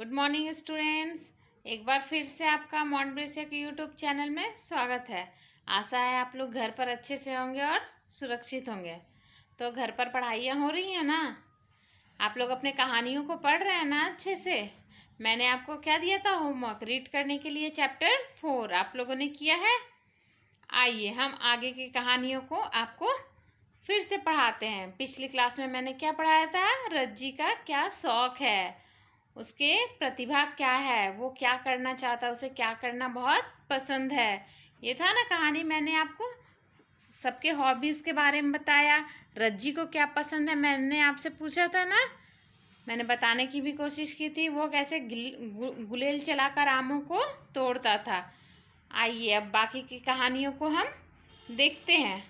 Good morning students. एक बार फिर से आपका मॉन्टब्रेसिया के यूट्यूब चैनल में स्वागत है। आशा है आप लोग घर पर अच्छे से होंगे और सुरक्षित होंगे। तो घर पर पढ़ाइयाँ हो रही हैं ना? आप लोग अपने कहानियों को पढ़ रहे हैं ना अच्छे से? मैंने आपको क्या दिया था होमवर्क रीड करने के लिए? चैप्टर 4 आप लोगों ने किया है। आइए हम आगे की कहानियों को आपको फिर से पढ़ाते हैं। पिछली क्लास में मैंने क्या पढ़ाया था? रज्जी का क्या शौक है, उसके प्रतिभा क्या है, वो क्या करना चाहता है, उसे क्या करना बहुत पसंद है। ये था ना कहानी। मैंने आपको सबके हॉबीज़ के बारे में बताया। रज्जी को क्या पसंद है मैंने आपसे पूछा था ना। मैंने बताने की भी कोशिश की थी वो कैसे गुलेल चलाकर आमों को तोड़ता था। आइए अब बाकी की कहानियों को हम देखते हैं।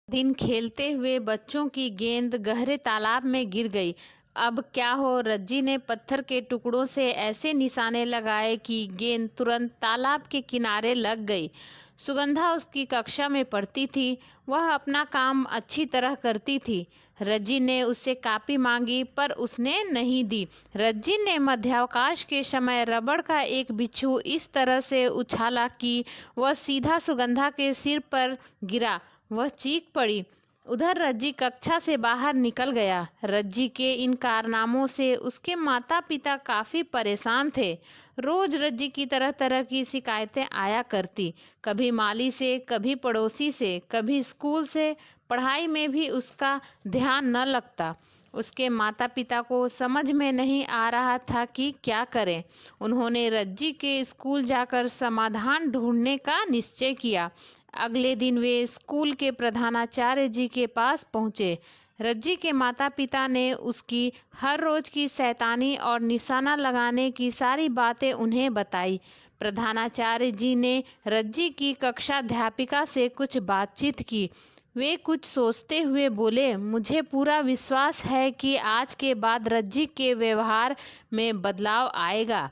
दिन खेलते हुए बच्चों की गेंद गहरे तालाब में गिर गई। अब क्या हो? रज्जी ने पत्थर के टुकड़ों से ऐसे निशाने लगाए कि गेंद तुरंत तालाब के किनारे लग गई। सुगंधा उसकी कक्षा में पढ़ती थी। वह अपना काम अच्छी तरह करती थी। रज्जी ने उससे कापी मांगी पर उसने नहीं दी। रज्जी ने मध्यावकाश के समय रबड़ का एक बिच्छू इस तरह से उछाला कि वह सीधा सुगंधा के सिर पर गिरा। वह चीख पड़ी। उधर रज्जी कक्षा से बाहर निकल गया। रज्जी के इन कारनामों से उसके माता पिता काफी परेशान थे। रोज रज्जी की तरह तरह की शिकायतें आया करती, कभी माली से, कभी पड़ोसी से, कभी स्कूल से। पढ़ाई में भी उसका ध्यान न लगता। उसके माता पिता को समझ में नहीं आ रहा था कि क्या करें। उन्होंने रज्जी के स्कूल जाकर समाधान ढूंढने का निश्चय किया। अगले दिन वे स्कूल के प्रधानाचार्य जी के पास पहुंचे। रज्जी के माता पिता ने उसकी हर रोज की शैतानी और निशाना लगाने की सारी बातें उन्हें बताई। प्रधानाचार्य जी ने रज्जी की कक्षाध्यापिका से कुछ बातचीत की। वे कुछ सोचते हुए बोले, मुझे पूरा विश्वास है कि आज के बाद रज्जी के व्यवहार में बदलाव आएगा।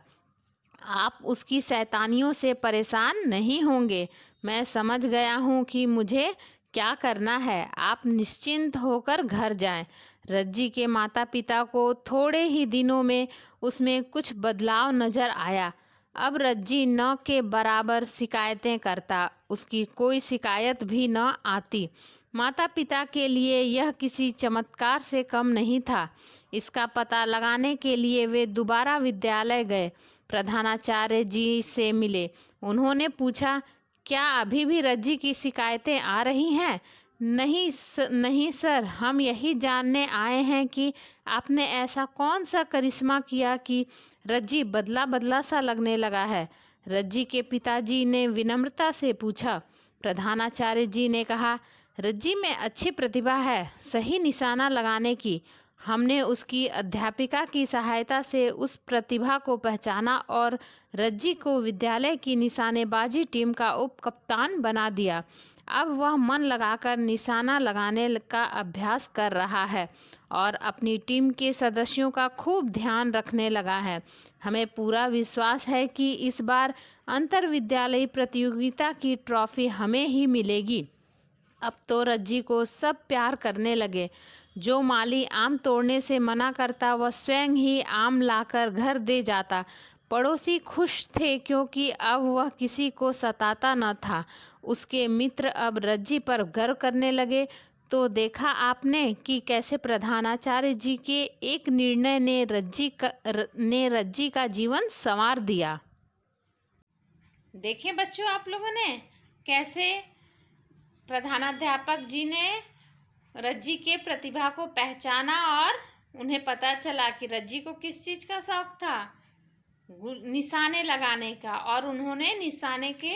आप उसकी शैतानियों से परेशान नहीं होंगे। मैं समझ गया हूँ कि मुझे क्या करना है। आप निश्चिंत होकर घर जाएं। रज्जी के माता पिता को थोड़े ही दिनों में उसमें कुछ बदलाव नजर आया। अब रज्जी न के बराबर शिकायतें करता, उसकी कोई शिकायत भी न आती। माता पिता के लिए यह किसी चमत्कार से कम नहीं था। इसका पता लगाने के लिए वे दोबारा विद्यालय गए। प्रधानाचार्य जी से मिले। उन्होंने पूछा, क्या अभी भी रज्जी की शिकायतें आ रही हैं? नहीं सर, हम यही जानने आए हैं कि आपने ऐसा कौन सा करिश्मा किया कि रज्जी बदला बदला सा लगने लगा है। रज्जी के पिताजी ने विनम्रता से पूछा। प्रधानाचार्य जी ने कहा, रज्जी में अच्छी प्रतिभा है सही निशाना लगाने की। हमने उसकी अध्यापिका की सहायता से उस प्रतिभा को पहचाना और रज्जी को विद्यालय की निशानेबाजी टीम का उप कप्तान बना दिया। अब वह मन लगाकर निशाना लगाने का अभ्यास कर रहा है और अपनी टीम के सदस्यों का खूब ध्यान रखने लगा है। हमें पूरा विश्वास है कि इस बार अंतर विद्यालयी प्रतियोगिता की ट्रॉफी हमें ही मिलेगी। अब तो रज्जी को सब प्यार करने लगे। जो माली आम तोड़ने से मना करता वह स्वयं ही आम लाकर घर दे जाता। पड़ोसी खुश थे क्योंकि अब वह किसी को सताता न था। उसके मित्र अब रज्जी पर गर्व करने लगे। तो देखा आपने कि कैसे प्रधानाचार्य जी के एक निर्णय ने रज्जी का जीवन संवार दिया। देखिए बच्चों, आप लोगों ने कैसे प्रधानाध्यापक जी ने रज्जी के प्रतिभा को पहचाना और उन्हें पता चला कि रज्जी को किस चीज़ का शौक था, निशाने लगाने का। और उन्होंने निशाने के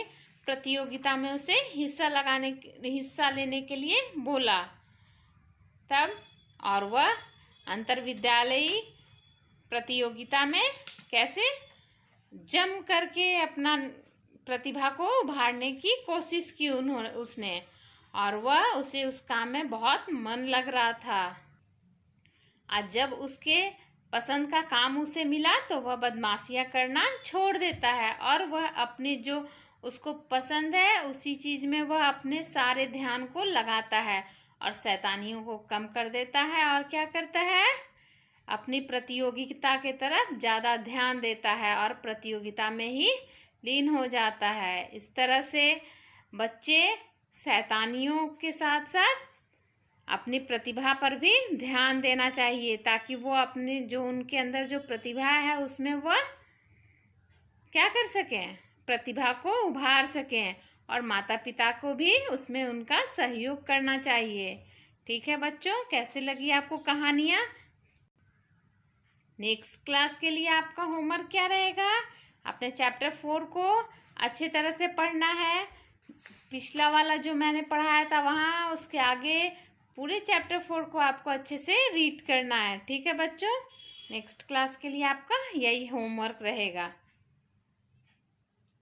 प्रतियोगिता में उसे हिस्सा लेने के लिए बोला तब। और वह अंतर विद्यालयी प्रतियोगिता में कैसे जम करके अपना प्रतिभा को उभारने की कोशिश की उसने। और वह उसे उस काम में बहुत मन लग रहा था। आज जब उसके पसंद का काम उसे मिला तो वह बदमाशियां करना छोड़ देता है और वह अपने जो उसको पसंद है उसी चीज़ में वह अपने सारे ध्यान को लगाता है और शैतानियों को कम कर देता है। और क्या करता है? अपनी प्रतियोगिता की तरफ ज़्यादा ध्यान देता है और प्रतियोगिता में ही लीन हो जाता है। इस तरह से बच्चे शैतानियों के साथ साथ अपनी प्रतिभा पर भी ध्यान देना चाहिए, ताकि वो अपने जो उनके अंदर जो प्रतिभा है उसमें वह क्या कर सकें, प्रतिभा को उभार सकें, और माता पिता को भी उसमें उनका सहयोग करना चाहिए। ठीक है बच्चों, कैसे लगी आपको कहानियाँ? नेक्स्ट क्लास के लिए आपका होमवर्क क्या रहेगा? आपने चैप्टर 4 को अच्छी तरह से पढ़ना है। पिछला वाला जो मैंने पढ़ाया था वहाँ उसके आगे पूरे चैप्टर 4 को आपको अच्छे से रीड करना है। ठीक है बच्चों, नेक्स्ट क्लास के लिए आपका यही होमवर्क रहेगा।